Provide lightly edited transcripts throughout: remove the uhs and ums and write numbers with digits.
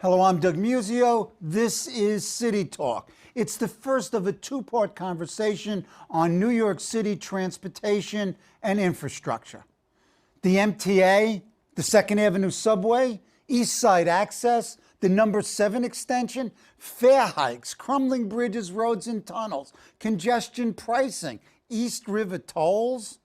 Hello, I'm Doug Muzzio. This is City Talk. It's the first of a two-part conversation on New York City transportation and infrastructure. The MTA, the 2nd Avenue subway, East Side access, the number 7 extension, fare hikes, crumbling bridges, roads and tunnels, congestion pricing, East River tolls.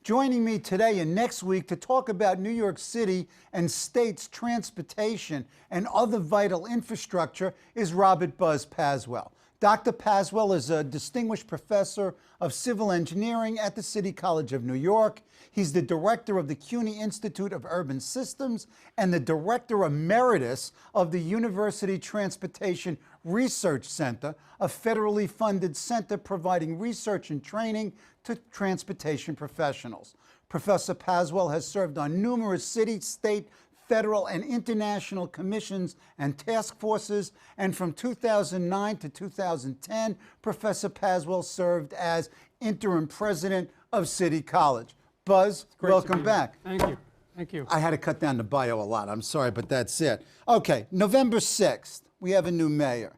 Joining me today and next week to talk about New York City and state's transportation and other vital infrastructure is Robert Buzz Paaswell. Dr. Paaswell is a distinguished professor of civil engineering at the City College of New York. He's the director of the CUNY Institute of Urban Systems and the director emeritus of the University Transportation Research Center, a federally funded center providing research and training to transportation professionals. Professor Paaswell has served on numerous city, state, federal, and international commissions and task forces, and from 2009 to 2010, Professor Paaswell served as interim president of City College. Buzz, welcome back. Thank you. Thank you. I had to cut down the bio a lot. I'm sorry, but that's it. Okay, November 6th, we have a new mayor,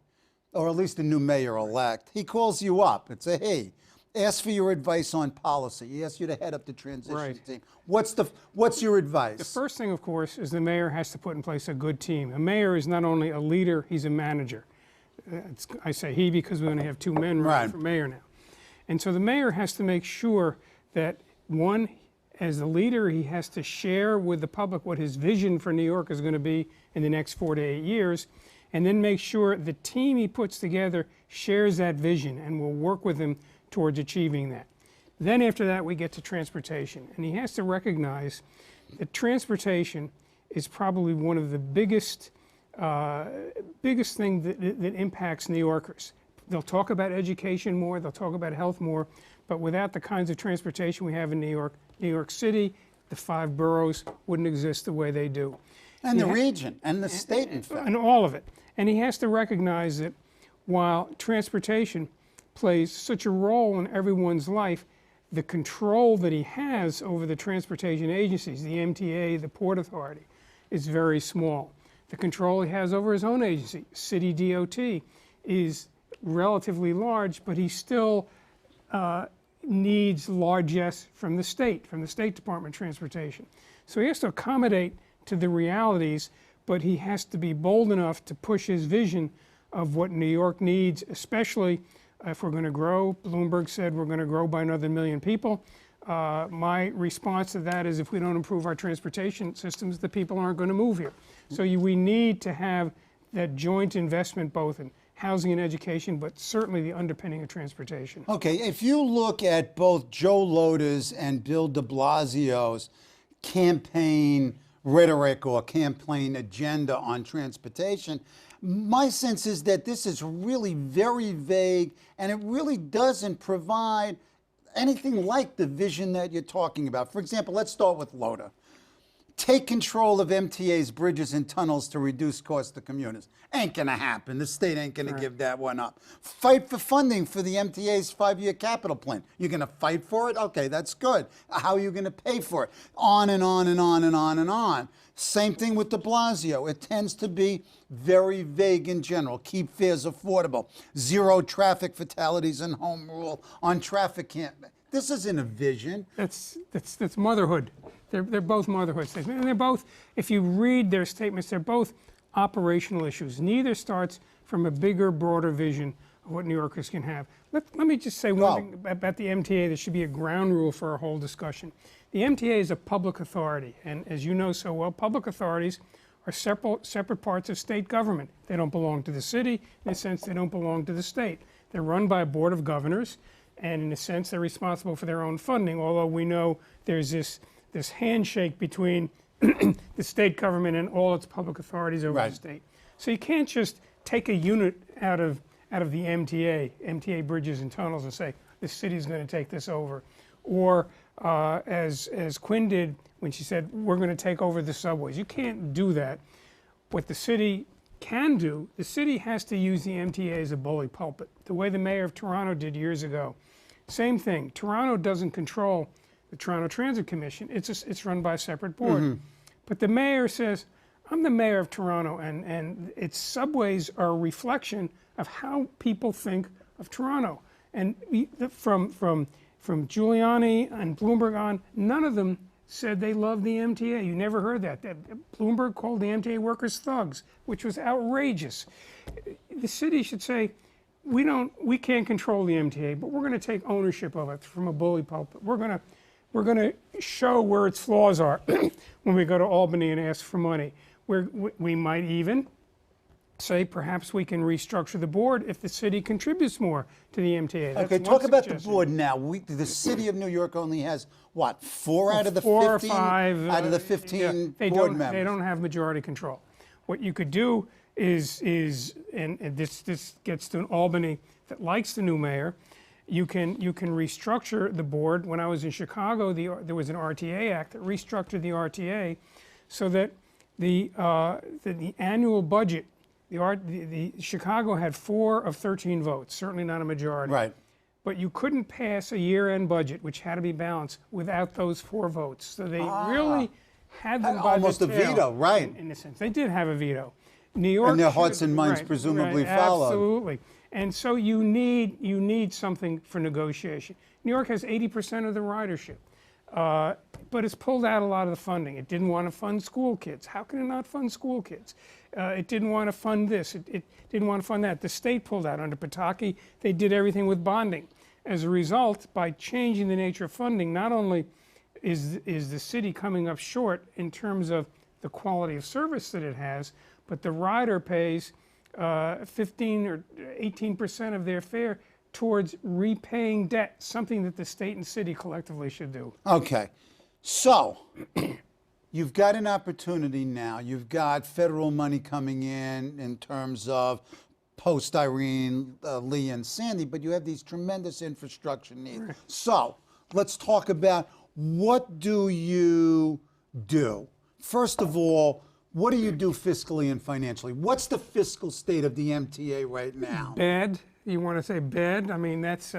or at least a new mayor-elect. He calls you up. It's a he. Ask for your advice on policy. He asks you to head up the transition team. What's your advice? The first thing, of course, is the mayor has to put in place a good team. A mayor is not only a leader, he's a manager. I say he because we only have 2 men running for mayor now. And so the mayor has to make sure that, one, as the leader, he has to share with the public what his vision for New York is going to be in the next 4 to 8 years, and then make sure the team he puts together shares that vision and will work with him towards achieving that. Then after that, we get to transportation. And he has to recognize that transportation is probably one of the biggest thing that impacts New Yorkers. They'll talk about education more, they'll talk about health more, but without the kinds of transportation we have in New York City, the 5 boroughs wouldn't exist the way they do. And the region, and the state, in fact. And all of it. And he has to recognize that while transportation plays such a role in everyone's life, the control that he has over the transportation agencies, the MTA, the Port Authority, is very small. The control he has over his own agency, City DOT, is relatively large, but he still needs largesse from the State Department of Transportation. So he has to accommodate to the realities, but he has to be bold enough to push his vision of what New York needs, especially if we're going to grow. Bloomberg said we're going to grow by another 1 million people. My response to that is if we don't improve our transportation systems, the people aren't going to move here. So we need to have that joint investment both in housing and education, but certainly the underpinning of transportation. Okay, if you look at both Joe Loda's and Bill de Blasio's campaign rhetoric or campaign agenda on transportation, my sense is that this is really very vague and it really doesn't provide anything like the vision that you're talking about. For example, let's start with Loda. Take control of MTA's bridges and tunnels to reduce costs to commuters. Ain't gonna happen. The state ain't gonna give that one up. Fight for funding for the MTA's 5-year capital plan. You're gonna fight for it? Okay, that's good. How are you gonna pay for it? On and on and on and on and on. Same thing with de Blasio. It tends to be very vague in general. Keep fares affordable. 0 traffic fatalities and home rule on traffic camp. This isn't a vision. That's motherhood. They're both motherhood statements. And they're both, if you read their statements, they're both operational issues. Neither starts from a bigger, broader vision of what New Yorkers can have. Let me just say one thing about the MTA. There should be a ground rule for our whole discussion. The MTA is a public authority, and as you know so well, public authorities are separate parts of state government. They don't belong to the city. In a sense, they don't belong to the state. They're run by a board of governors, and in a sense, they're responsible for their own funding, although we know there's this handshake between the state government and all its public authorities over the state. So you can't just take a unit out of out of the MTA Bridges and Tunnels, and say, the city's going to take this over. Or as Quinn did when she said, we're going to take over the subways. You can't do that. What the city can do, the city has to use the MTA as a bully pulpit, the way the mayor of Toronto did years ago. Same thing. Toronto doesn't control the Toronto Transit Commission. It's run by a separate board. But the mayor says, I'm the mayor of Toronto, and its subways are a reflection of how people think of Toronto. And from Giuliani and Bloomberg on, none of them said they loved the MTA. You never heard that. Bloomberg called the MTA workers thugs, which was outrageous. The city should say, we can't control the MTA, but we're going to take ownership of it from a bully pulpit. We're going to show where its flaws are when we go to Albany and ask for money. We might even say perhaps we can restructure the board if the city contributes more to the MTA. That's Okay, talk about the board now. The city of New York only has, what, four out of the 15? 4 or 5. Out of the 15 yeah, board members. They don't have majority control. What you could do is and this gets to an Albany that likes the new mayor, you can restructure the board. When I was in Chicago, there was an RTA Act that restructured the RTA so that the annual budget, the Chicago had 4 of 13 votes, certainly not a majority. Right. But you couldn't pass a year-end budget, which had to be balanced, without those 4 votes. So they really had them by almost the a tail, veto, right? In a sense, they did have a veto. New York And their hearts and minds presumably followed. Absolutely. And so you need something for negotiation. New York has 80% of the ridership, but it's pulled out a lot of the funding. It didn't want to fund school kids. How can it not fund school kids? It didn't want to fund this. It didn't want to fund that. The state pulled out. Under Pataki, they did everything with bonding. As a result, by changing the nature of funding, not only is the city coming up short in terms of the quality of service that it has, but the rider pays 15 or 18% of their fare towards repaying debt, something that the state and city collectively should do. Okay, so you've got an opportunity now. You've got federal money coming in terms of post-Irene, Lee, and Sandy, but you have these tremendous infrastructure needs. Right. So let's talk about, what do you do? First of all, what do you do fiscally and financially? What's the fiscal state of the MTA right now? Bad. You want to say bad? I mean, that's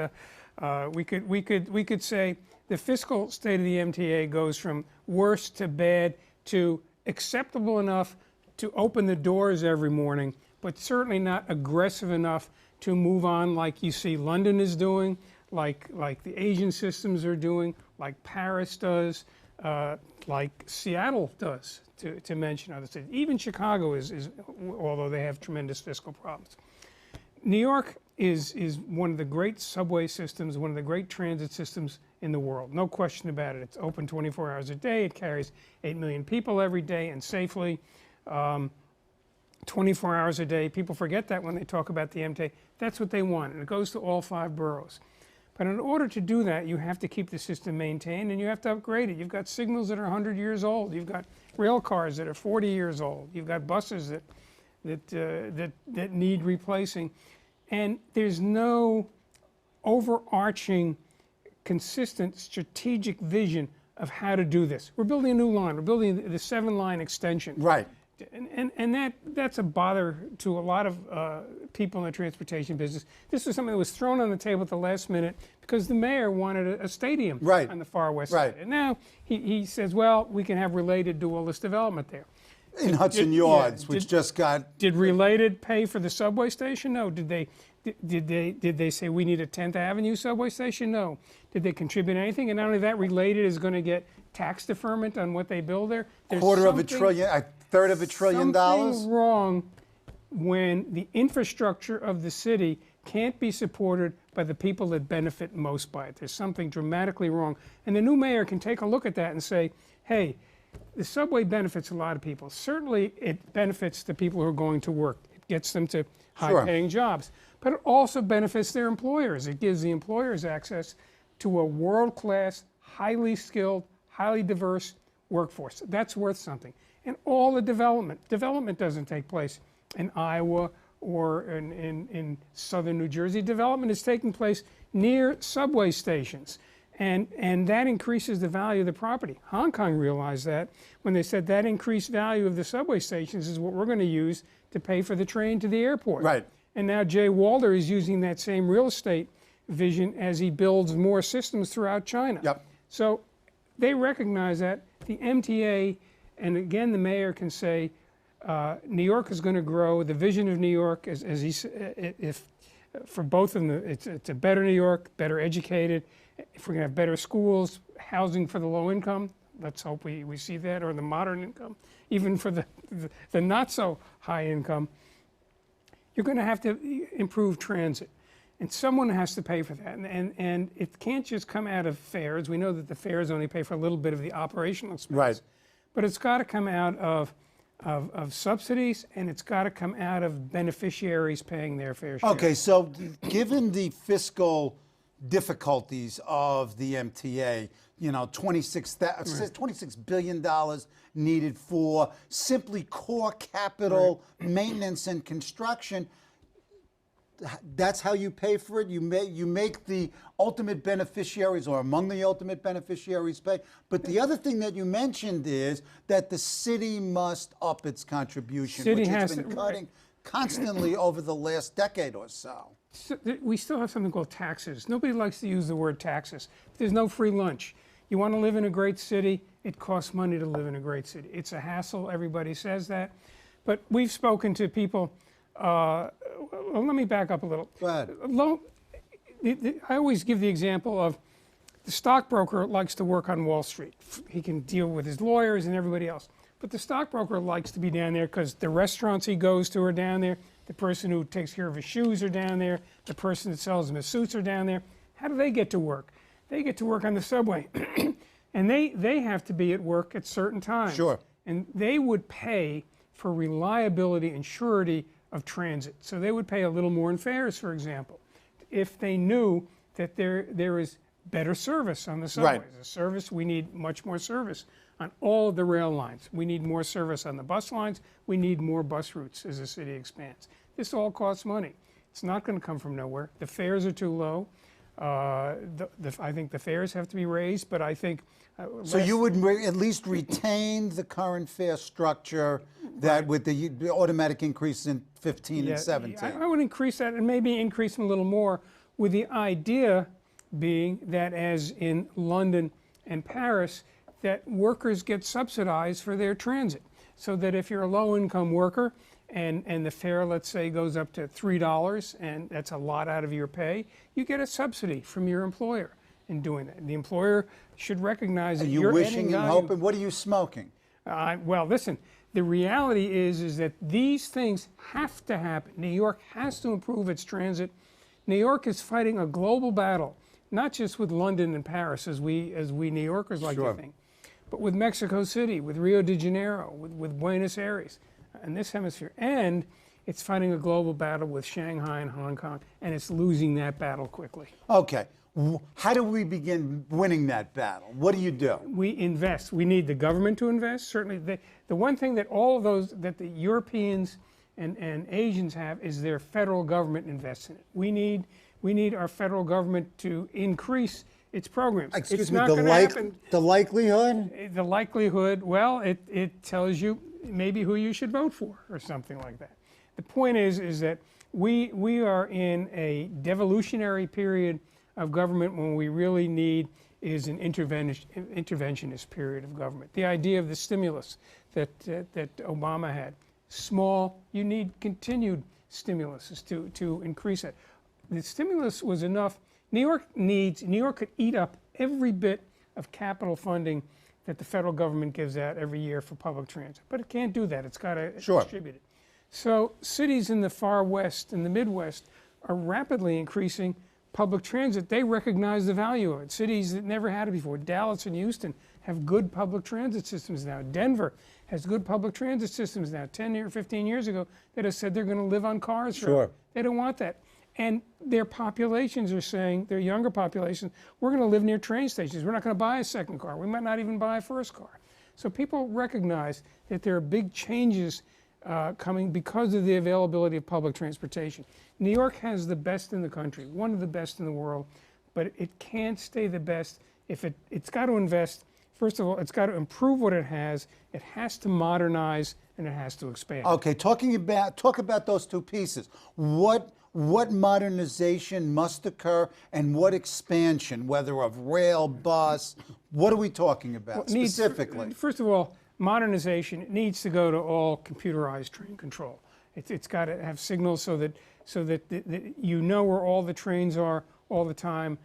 we could say the fiscal state of the MTA goes from worse to bad to acceptable enough to open the doors every morning, but certainly not aggressive enough to move on like you see London is doing, like the Asian systems are doing, like Paris does, like Seattle does, to mention other cities. Even Chicago is, although they have tremendous fiscal problems. New York is one of the great subway systems, one of the great transit systems in the world. No question about it. It's open 24 hours a day. It carries 8 million people every day and safely. 24 hours a day. People forget that when they talk about the MTA. That's what they want, and it goes to all 5 boroughs. But in order to do that, you have to keep the system maintained, and you have to upgrade it. You've got signals that are 100 years old. You've got rail cars that are 40 years old. You've got buses that need replacing. And there's no overarching, consistent, strategic vision of how to do this. We're building a new line. We're building the 7-line extension. Right. And that's a bother to a lot of people in the transportation business. This was something that was thrown on the table at the last minute because the mayor wanted a stadium on the far west side. And now he says, well, we can have Related do all this development there. In Hudson Yards, which just got... Did Related pay for the subway station? No. Did they say we need a 10th Avenue subway station? No. Did they contribute anything? And not only that, Related is going to get tax deferment on what they build there. There's $250 billion, $1/3 of $1 trillion? Something wrong when the infrastructure of the city can't be supported by the people that benefit most by it. There's something dramatically wrong. And the new mayor can take a look at that and say, hey, the subway benefits a lot of people. Certainly it benefits the people who are going to work. It gets them to high-paying jobs. But it also benefits their employers. It gives the employers access to a world-class, highly skilled, highly diverse workforce. That's worth something. And all the development doesn't take place in Iowa or in southern New Jersey. Development is taking place near subway stations. And that increases the value of the property. Hong Kong realized that when they said that increased value of the subway stations is what we're going to use to pay for the train to the airport. Right. And now Jay Walder is using that same real estate vision as he builds more systems throughout China. Yep. So they recognize that the MTA, and again, the mayor can say, New York is going to grow. The vision of New York, as he said, if for both of them, it's a better New York, better educated. If we're going to have better schools, housing for the low income, let's hope we see that, or the modern income, even for the not so high income, you're going to have to improve transit. And someone has to pay for that. And it can't just come out of fares. We know that the fares only pay for a little bit of the operational expense. Right. But it's got to come out of subsidies, and it's got to come out of beneficiaries paying their fair share. Okay, so given the fiscal difficulties of the MTA, you know, $26 billion needed for simply core capital maintenance and construction. That's how you pay for it. You make the ultimate beneficiaries, or among the ultimate beneficiaries, pay. But the other thing that you mentioned is that the city must up its contribution, which it's been cutting constantly over the last decade or so. We still have something called taxes. Nobody likes to use the word taxes. There's no free lunch. You want to live in a great city, it costs money to live in a great city. It's a hassle, everybody says that. But we've spoken to people, well, let me back up a little. Go ahead. I always give the example of the stockbroker likes to work on Wall Street. He can deal with his lawyers and everybody else. But the stockbroker likes to be down there because the restaurants he goes to are down there. The person who takes care of his shoes are down there. The person that sells him his suits are down there. How do they get to work? They get to work on the subway. And they have to be at work at certain times. Sure. And they would pay for reliability and surety of transit. So they would pay a little more in fares, for example, if they knew that there is better service on the subways. Right. The service, we need much more service on all of the rail lines. We need more service on the bus lines. We need more bus routes as the city expands. This all costs money. It's not going to come from nowhere. The fares are too low. I think the fares have to be raised, but I think... So you would at least retain the current fare structure that with the automatic increase in 15 and 17. I would increase that and maybe increase them a little more, with the idea being that, as in London and Paris, that workers get subsidized for their transit. So that if you're a low-income worker and the fare, let's say, goes up to $3, and that's a lot out of your pay, you get a subsidy from your employer in doing that. The employer should recognize that you're wishing and hoping. What are you smoking? Well, listen, the reality is that these things have to happen. New York has to improve its transit. New York is fighting a global battle, not just with London and Paris, as we New Yorkers like to think, but with Mexico City, with Rio de Janeiro, with Buenos Aires, in this hemisphere. And it's fighting a global battle with Shanghai and Hong Kong, and it's losing that battle quickly. Okay. How do we begin winning that battle? What do you do? We invest. We need the government to invest. Certainly, the one thing that all of those, that the Europeans and Asians have, is their federal government invests in it. We need our federal government to increase its programs. Excuse it's me, not going to happen. The likelihood? The likelihood, well, it tells you maybe who you should vote for or something like that. The point is that we are in a devolutionary period of government when we really need is an interventionist period of government. The idea of the stimulus that Obama had, small, you need continued stimuluses to increase it. The stimulus was enough. New York could eat up every bit of capital funding that the federal government gives out every year for public transit, but it can't do that. It's got to distribute it. So cities in the far west and the Midwest are rapidly increasing public transit. They recognize the value of it. Cities that never had it before, Dallas and Houston, have good public transit systems now. Denver has good public transit systems now. 10 or 15 years ago, that have said they're going to live on cars. Sure. They don't want that. And their populations are saying, their younger populations, we're going to live near train stations. We're not going to buy a second car. We might not even buy a first car. So people recognize that there are big changes coming because of the availability of public transportation. New York has the best in the country, one of the best in the world, but it can't stay the best if it's got to invest. First of all, it's got to improve what it has to modernize, and it has to expand. Okay, talk about those two pieces. What modernization must occur and what expansion, whether of rail, bus, what are we talking about specifically? First of all, modernization needs to go to all computerized train control. It's got to have signals so that you know where all the trains are all the time.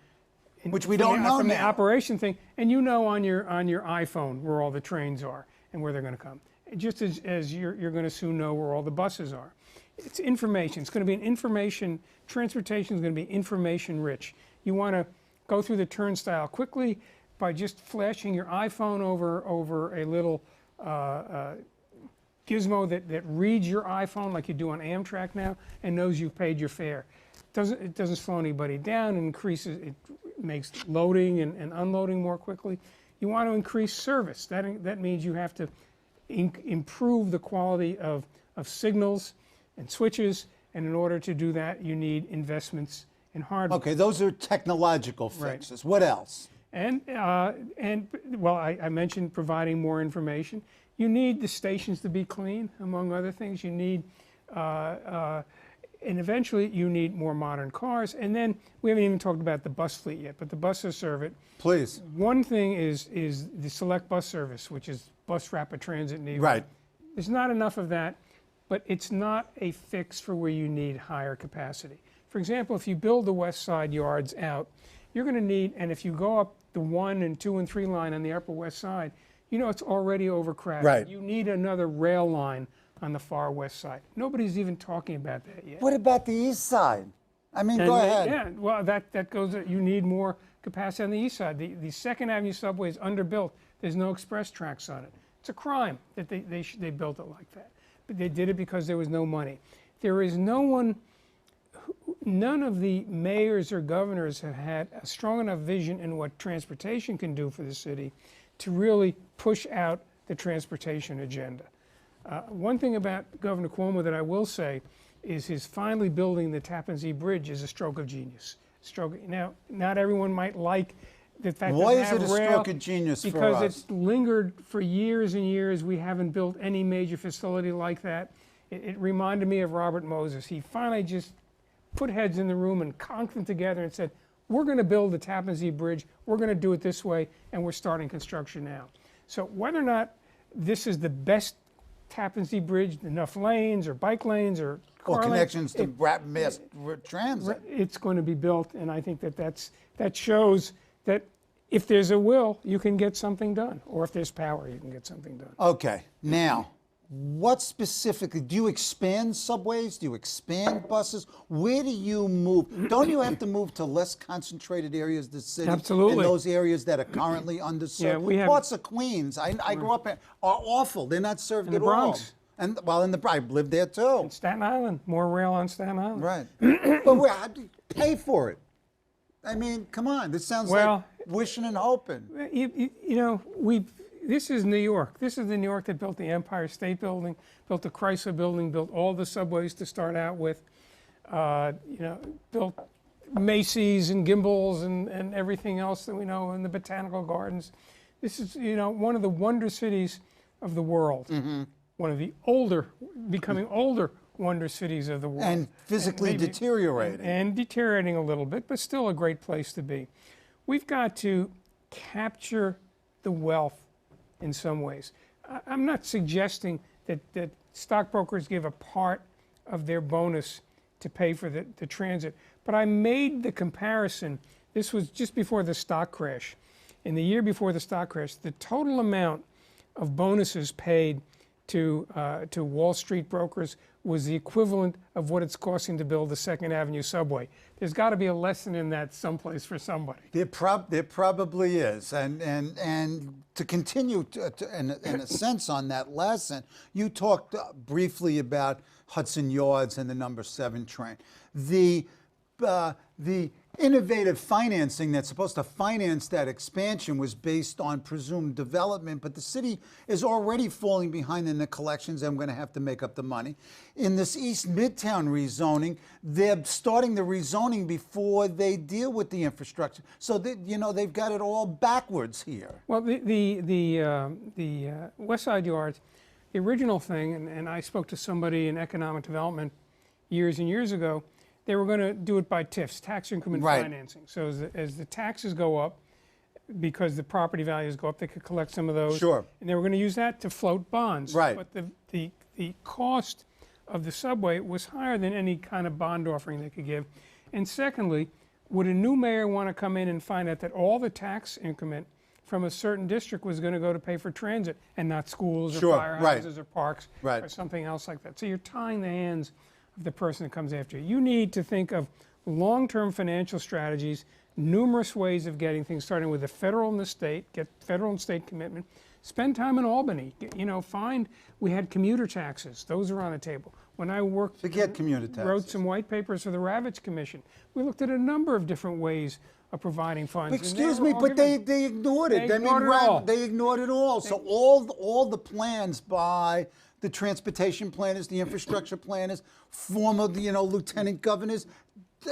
Which we don't know from the now. operation thing, and you know on your iPhone where all the trains are and where they're going to come. Just as you're going to soon know where all the buses are. It's information. It's going to be transportation is going to be information rich. You want to go through the turnstile quickly by just flashing your iPhone over a little gizmo that reads your iPhone like you do on Amtrak now and knows you've paid your fare. It doesn't slow anybody down. It makes loading and unloading more quickly. You want to increase service. That means you have to improve the quality of signals and switches, and in order to do that, you need investments in hardware. Okay, those are technological fixes. Right. What else? And well, I mentioned providing more information. You need the stations to be clean, among other things. You need, and eventually you need more modern cars. And then we haven't even talked about the bus fleet yet, but the buses serve it. Please. One thing is the select bus service, which is bus rapid transit in New York. Right. There's not enough of that, but it's not a fix for where you need higher capacity. For example, if you build the West Side yards out, you're going to need, and if you go up the 1 and 2 and 3 line on the Upper West Side, you know it's already overcrowded. Right. You need another rail line on the far West Side. Nobody's even talking about that yet. What about the East Side? I mean, go ahead. Yeah, well, that goes, you need more capacity on the East Side. The 2nd Avenue subway is underbuilt. There's no express tracks on it. It's a crime that they built it like that. But they did it because there was no money. There is none of the mayors or governors have had a strong enough vision in what transportation can do for the city to really push out the transportation agenda. One thing about Governor Cuomo that I will say is his finally building the Tappan Zee Bridge is a stroke of genius. Now, not everyone might like the fact that Why is it a stroke of genius for us? Because it's lingered for years and years. We haven't built any major facility like that. It reminded me of Robert Moses. He finally just put heads in the room and conked them together and said, we're going to build the Tappan Zee Bridge, we're going to do it this way, and we're starting construction now. So whether or not this is the best Tappan Zee Bridge, enough lanes or bike lanes or car connections to mass transit, it's going to be built, and I think that shows that if there's a will, you can get something done, or if there's power, you can get something done. Okay, now, what specifically, do you expand subways? Do you expand buses? Where do you move? Don't you have to move to less concentrated areas of the city? Absolutely. And those areas that are currently underserved? Yeah, we have, parts of Queens, I grew up in, are awful. They're not served in at the Bronx. all. And, well, I lived there too. In Staten Island, more rail on Staten Island. Right. But how do you pay for it? I mean, come on, this sounds like wishing and hoping. You know, this is New York. This is the New York that built the Empire State Building, built the Chrysler Building, built all the subways to start out with, you know, built Macy's and Gimbels and everything else that we know, in the Botanical Gardens. This is, you know, one of the wonder cities of the world. Mm-hmm. One of the becoming older wonder cities of the world. And physically deteriorating. And deteriorating a little bit, but still a great place to be. We've got to capture the wealth in some ways. I'm not suggesting that stockbrokers give a part of their bonus to pay for the transit, but I made the comparison. This was just before the stock crash. In the year before the stock crash, the total amount of bonuses paid to Wall Street brokers was the equivalent of what it's costing to build the 2nd Avenue subway. There's got to be a lesson in that someplace for somebody. There probably is. And to continue in a sense on that lesson, you talked briefly about Hudson Yards and the number 7 train. The innovative financing that's supposed to finance that expansion was based on presumed development, but the city is already falling behind in the collections and we're going to have to make up the money. In this East Midtown rezoning, they're starting the rezoning before they deal with the infrastructure. So that, you know, they've got it all backwards here. Well, the West Side Yards, the original thing, and I spoke to somebody in economic development years and years ago, they were going to do it by TIFs, tax increment financing. So as the taxes go up, because the property values go up, they could collect some of those. Sure. And they were going to use that to float bonds. Right. But the cost of the subway was higher than any kind of bond offering they could give. And secondly, would a new mayor want to come in and find out that all the tax increment from a certain district was going to go to pay for transit and not schools or Sure, firehouses or parks Right. or something else like that? So you're tying the hands of the person that comes after you. You need to think of long-term financial strategies, numerous ways of getting things, starting with the federal and the state, get federal and state commitment. Spend time in Albany. You know, we had commuter taxes. Those are on the table. When I worked, Forget commuter taxes. wrote some white papers for the Ravitch Commission, we looked at a number of different ways of providing funds. and Excuse were me, all but given- they ignored it. They ignored it all. They ignored it all. So all the plans by the transportation planners, the infrastructure planners, former lieutenant governors,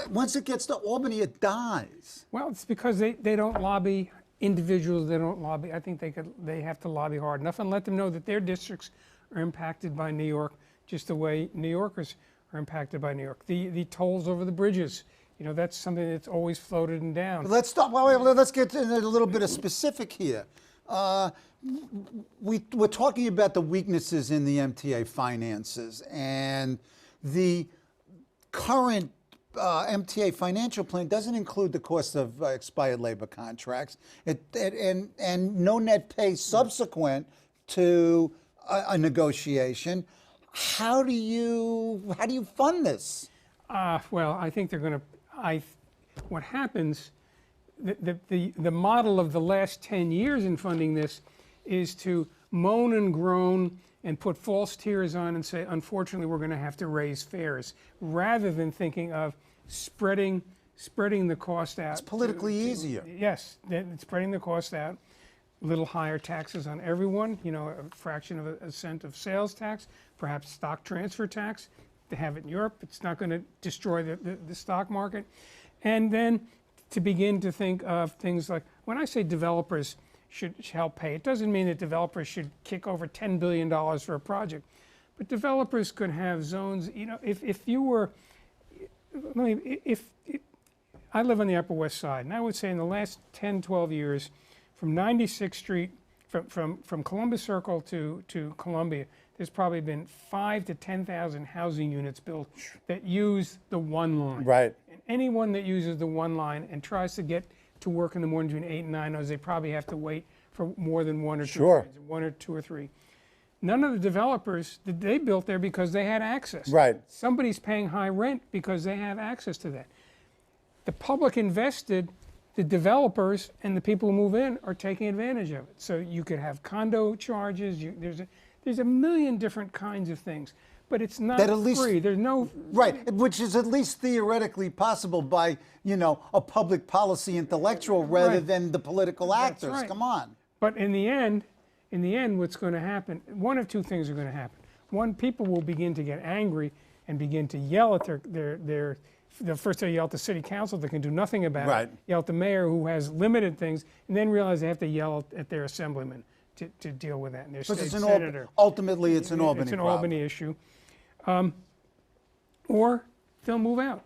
once it gets to Albany, it dies. Well, it's because they don't lobby individuals. They don't lobby. I think they have to lobby hard enough and let them know that their districts are impacted by New York just the way New Yorkers are impacted by New York. The tolls over the bridges, you know, that's something that's always floated and down. Let's stop. Let's get into a little bit of specific here. We're talking about the weaknesses in the MTA finances, and the current MTA financial plan doesn't include the cost of expired labor contracts and no net pay subsequent to a negotiation. How do you fund this? Well, I think they're going to. What happens? The model of the last 10 years in funding this is to moan and groan and put false tears on and say, unfortunately, we're going to have to raise fares, rather than thinking of spreading the cost out. It's politically easier. Yes, spreading the cost out. Little higher taxes on everyone, you know, a fraction of a cent of sales tax, perhaps stock transfer tax. They have it in Europe. It's not going to destroy the stock market. And then to begin to think of things like, when I say developers should help pay, it doesn't mean that developers should kick over $10 billion for a project. But developers could have zones, you know, if you were, I live on the Upper West Side, and I would say in the last 10, 12 years, from 96th Street, from Columbus Circle to Columbia, there's probably been 5,000 to 10,000 housing units built that use the one line. Right. And anyone that uses the one line and tries to get to work in the morning between 8 and 9 knows they probably have to wait for more than one or two Sure. trains, one or two or three. None of the developers, they built there because they had access. Right. Somebody's paying high rent because they have access to that. The public invested, the developers and the people who move in are taking advantage of it. So you could have condo charges, there's a million different kinds of things, but it's not That at least- free. There's no... Right, which is at least theoretically possible by, a public policy intellectual rather Right. than the political That's actors. right. Come on. But in the end, what's going to happen, one of two things are going to happen. One, people will begin to get angry and begin to yell at the first they yell at the city council that can do nothing about Right. it, yell at the mayor who has limited things, and then realize they have to yell at their assemblyman to deal with that, and their Because state it's an senator. ultimately it's an Albany It's an problem. Albany issue. Or they'll move out.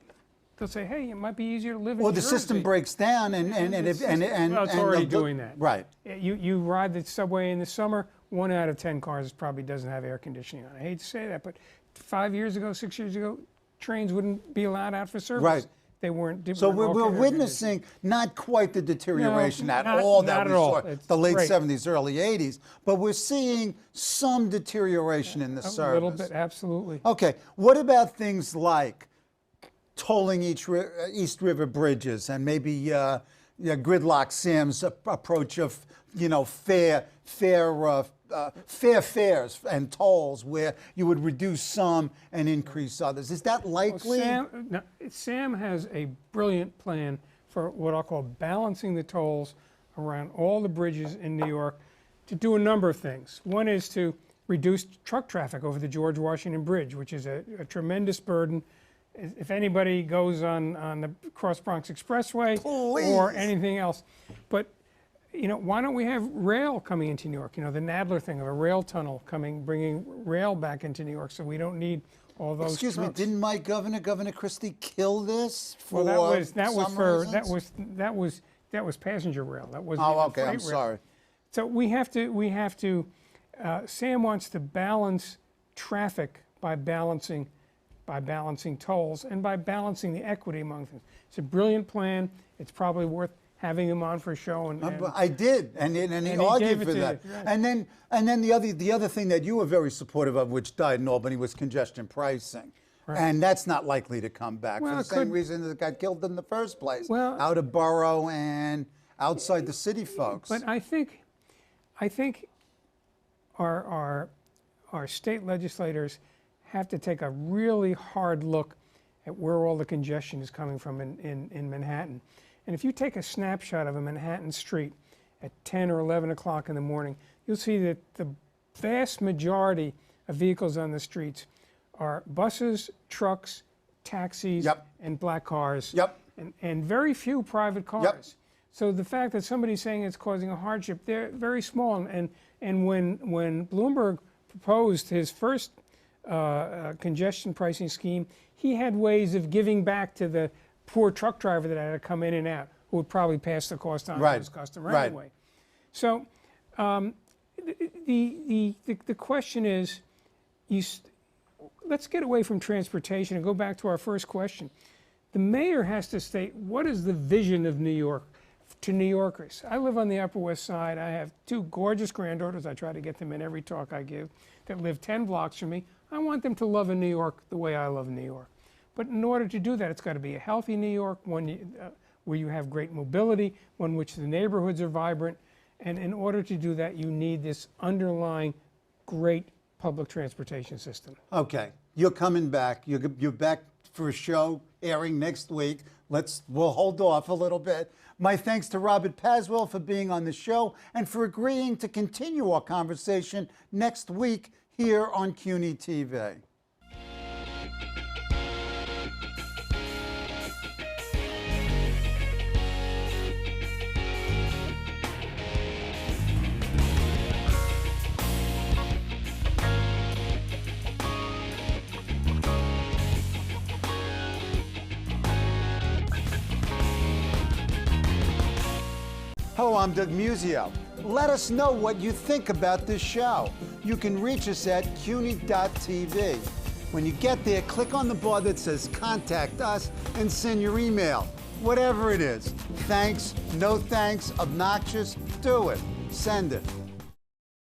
They'll say, hey, it might be easier to live in Or the Jersey. system breaks down and Well, it's already doing that. Right. You ride the subway in the summer, 1 out of 10 cars probably doesn't have air conditioning on. I hate to say that, but 5 years ago, 6 years ago, trains wouldn't be allowed out for service. Right. They weren't. So weren't we're all air witnessing not quite the deterioration No, at not- all not that at we all. saw It's the late great. 70s, early 80s, but we're seeing some deterioration in the conditioning. service. A little bit, absolutely. Okay, what about things like tolling East River bridges and maybe Gridlock Sam's approach of, fair fares and tolls, where you would reduce some and increase others. Is that likely? Sam has a brilliant plan for what I'll call balancing the tolls around all the bridges in New York to do a number of things. One is to reduce truck traffic over the George Washington Bridge, which is a tremendous burden. If anybody goes on the Cross Bronx Expressway or anything else. But, why don't we have rail coming into New York? The Nadler thing of a rail tunnel bringing rail back into New York, so we don't need all those Excuse me, trucks. didn't my Governor Christie, kill this for Well, that was passenger rail. That wasn't even okay, freight I'm rail. sorry. So we have to. Sam wants to balance traffic by balancing tolls and by balancing the equity among things. It's a brilliant plan. It's probably worth having him on for a show. I did, and he argued for that. Right. And then the other thing that you were very supportive of, which died in Albany, was congestion pricing. Right. And that's not likely to come back for the same reason that it got killed in the first place. Well, out of borough and outside the city folks. But I think our state legislators have to take a really hard look at where all the congestion is coming from in Manhattan. And if you take a snapshot of a Manhattan street at 10 or 11 o'clock in the morning, you'll see that the vast majority of vehicles on the streets are buses, trucks, taxis, and black cars, and very few private cars. So the fact that somebody's saying it's causing a hardship, they're very small. And when Bloomberg proposed his first congestion pricing scheme, he had ways of giving back to the poor truck driver that had to come in and out, who would probably pass the cost on to his customer anyway. So the question is, let's get away from transportation and go back to our first question. The mayor has to state, what is the vision of New York to New Yorkers? I live on the Upper West Side. I have two gorgeous granddaughters. I try to get them in every talk I give, that live 10 blocks from me. I want them to love New York the way I love New York. But in order to do that, it's got to be a healthy New York, one where you have great mobility, one in which the neighborhoods are vibrant. And in order to do that, you need this underlying great public transportation system. Okay, you're coming back. You're back for a show airing next week. We'll hold off a little bit. My thanks to Robert Paaswell for being on the show and for agreeing to continue our conversation next week here on CUNY TV. Hello, I'm Doug Muzzio. Let us know what you think about this show. You can reach us at CUNY.TV. When you get there, click on the bar that says Contact Us and send your email. Whatever it is. Thanks, no thanks, obnoxious, do it. Send it.